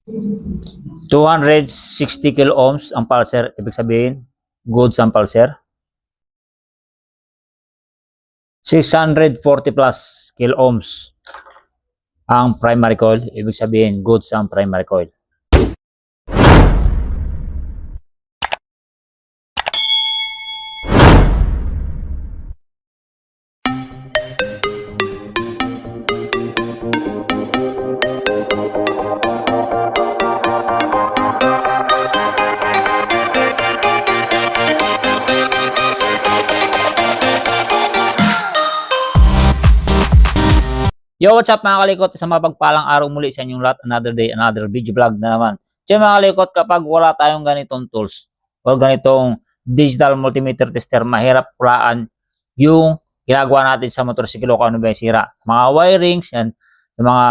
260 kilo ohms ang pulser, ibig sabihin goods ang pulser. 640 plus kilo ohms ang primary coil, ibig sabihin goods ang primary coil. Yo, what's up mga kalikot? Sa mapagpalang araw muli sa inyong lahat. Another day, another video vlog na naman. So mga kalikot, kapag wala tayong ganitong tools o ganitong digital multimeter tester, mahirap pulaan yung ginagawa natin sa motorsiklo kung ano ba yung sira. Mga wirings, yan, sa mga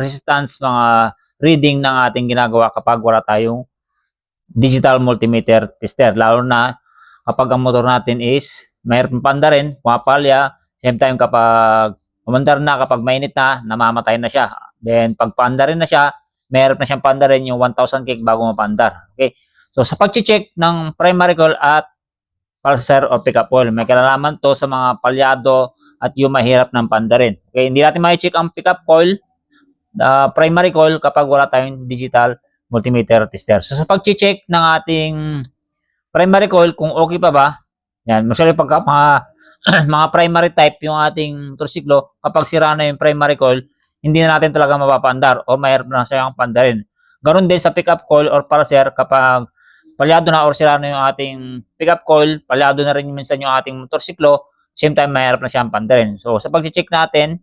resistance, mga reading ng ating ginagawa kapag wala tayong digital multimeter tester. Lalo na kapag ang motor natin is mayroon panda rin, pumapalya, same time kapag umandar na, kapag mainit na, namamatay na siya. Then, pag paandar rin na siya, meron na siyang paandar rin yung 1,000 kick bago mapandar. Okay? So, sa pag-check ng primary coil at pulser o pickup coil, may kalalaman to sa mga palyado at yung mahirap ng pandarin. Okay? Hindi natin ma-check ang pickup coil, primary coil kapag wala tayong digital multimeter tester. So, sa pag-check ng ating primary coil, kung okay pa ba, yan, masyari pagka mga primary type yung ating motorsiklo, kapag sira na yung primary coil, hindi na natin talaga mapapaandar o mahirap na siyang pandarin. Ganoon din sa pickup coil or pulser, kapag palyado na or sira na yung ating pickup coil, palyado na rin minsan yung ating motorsiklo, same time mahirap na siyang pandarin. So sa pag-check natin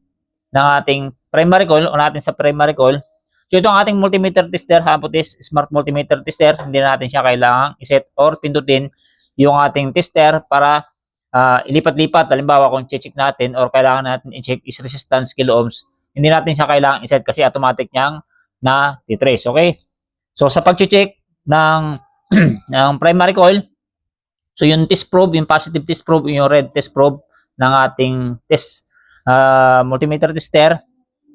ng ating primary coil o natin sa primary coil, so itong ating multimeter tester, Hapotis Smart Multimeter Tester, hindi na natin siya kailangang iset or pindutin yung ating tester para ilipat-lipat. Halimbawa kung check natin or kailangan natin i-check is resistance kilo ohms, hindi natin siya kailangan i-set kasi automatic niyang na titrace. Okay? So sa pag-check ng ng primary coil, so yung test probe, yung positive test probe, yung red test probe ng ating test multimeter tester,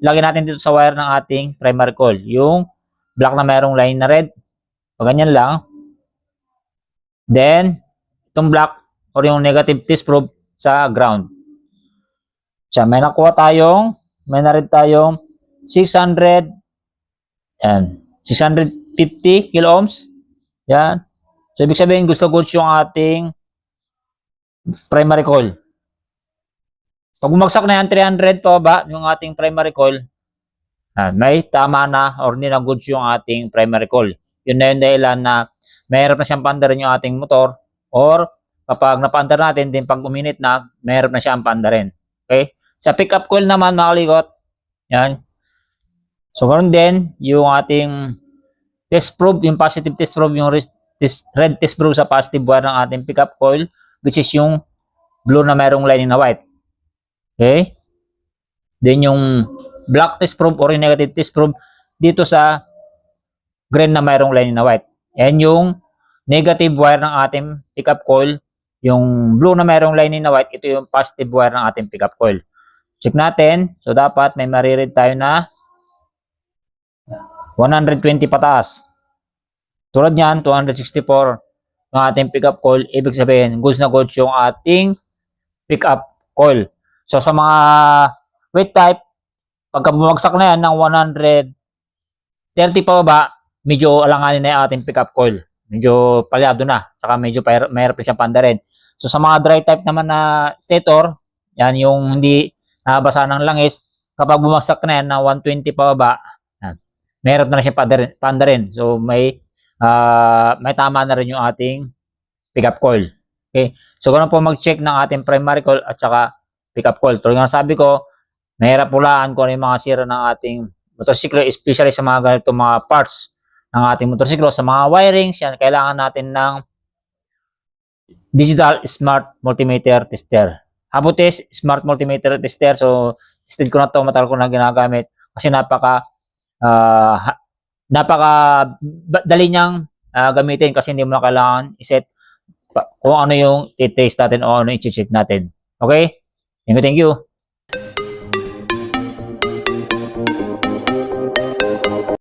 lagyan natin dito sa wire ng ating primary coil. Yung black na mayroong line na red, o ganyan lang. Then itong black or yung negative test probe sa ground. So, may nakuha tayong, may narid tayong 600, yan, 650 kilo ohms. Yan. So, ibig sabihin, gusto goods yung ating primary coil. Pag bumagsak na yan, 300 pa ba yung ating primary coil, may tama na or hindi na goods yung ating primary coil. Yun na yung dahilan na mayroon na siyang pandarin yung ating motor, or kapag napandar natin, din pag uminit na, mayroon na siya ang pandarin. Okay? Sa pickup coil naman, mga kalikot, yan. So, ganoon din, yung ating test probe, yung positive test probe, yung red test probe sa positive wire ng ating pickup coil, which is yung blue na mayroong lining na white. Okay? Then, yung black test probe or yung negative test probe, dito sa green na mayroong lining na white. And yung negative wire ng ating pickup coil, yung blue na mayroong lining na white, ito yung positive wire ng ating pickup coil. Check natin. So, dapat may mariread tayo na 120 pataas. Tulad niyan, 264 ng ating pickup coil. Ibig sabihin, goods na goods yung ating pickup coil. So, sa mga weight type, pagka bumagsak na yan ng 130 pa ba, medyo alanganin na yung ating pickup coil. Medyo palyado na. Saka medyo mahirap na siyang pandarin. So sa mga dry type naman na stator, yan yung hindi nabasa ng langis, kapag bumagsak na yan na 120 pa baba, meron na siyang pandarin. So may tama na rin yung ating pickup coil. Okay? So ganoon po mag-check ng ating primary coil at saka pickup coil. Tulad ng sabi ko, mahirap pulaan kung ano yung mga sira ng ating motorsiklo, especially sa mga ganitong mga parts ng ating motorsiklo. Sa mga wirings, yan, kailangan natin ng digital smart multimeter tester. Hapotis Smart Multimeter Tester. So, instead ko na ito, matagal ko na ginagamit kasi napaka dali niyang gamitin kasi hindi mo na kailangan iset kung ano yung i-trace natin o ano yung i-check natin. Okay? Thank you.